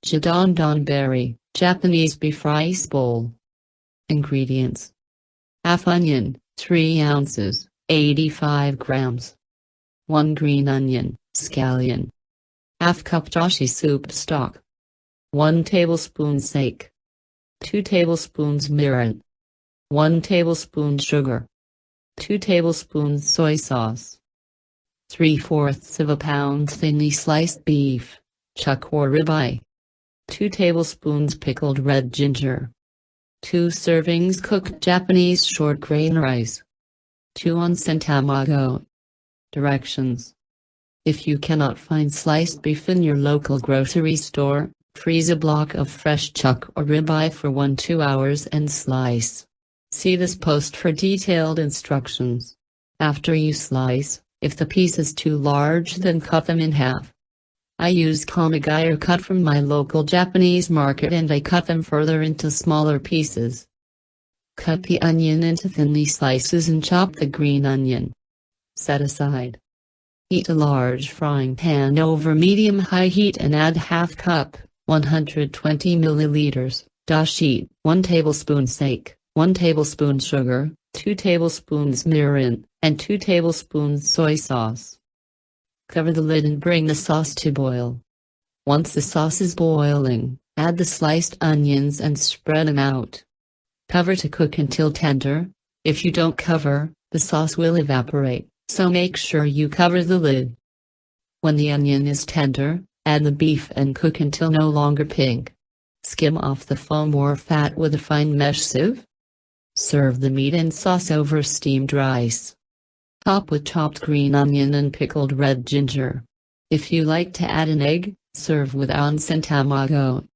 Gyudon Donburi, Japanese beef rice bowl. Ingredients: half onion, 3 ounces, 85 grams. 1 green onion, scallion. Half cup dashi soup stock. 1 tablespoon sake. 2 tablespoons mirin. 1 tablespoon sugar. 2 tablespoons soy sauce. 3/4 pound thinly sliced beef, chuck or ribeye. 2 tablespoons pickled red ginger. 2 servings cooked Japanese short grain rice. 2 onsen tamago. Directions: if you cannot find sliced beef in your local grocery store, freeze a block of fresh chuck or ribeye for 1–2 hours and slice. See this post for detailed instructions. After you slice, if the piece is too large, then cut them in half. I use Komagire cut from my local Japanese market, and I cut them further into smaller pieces. Cut the onion into thinly slices and chop the green onion. Set aside. Heat a large frying pan over medium-high heat and add half cup, 120 milliliters, dashi, 1 tablespoon sake, 1 tablespoon sugar, 2 tablespoons mirin, and 2 tablespoons soy sauce. Cover the lid and bring the sauce to boil. Once the sauce is boiling, add the sliced onions and spread them out. Cover to cook until tender. If you don't cover, the sauce will evaporate, so make sure you cover the lid. When the onion is tender, add the beef and cook until no longer pink. Skim off the foam or fat with a fine mesh sieve. Serve the meat and sauce over steamed rice. Top with chopped green onion and pickled red ginger. If you like to add an egg, serve with onsen tamago.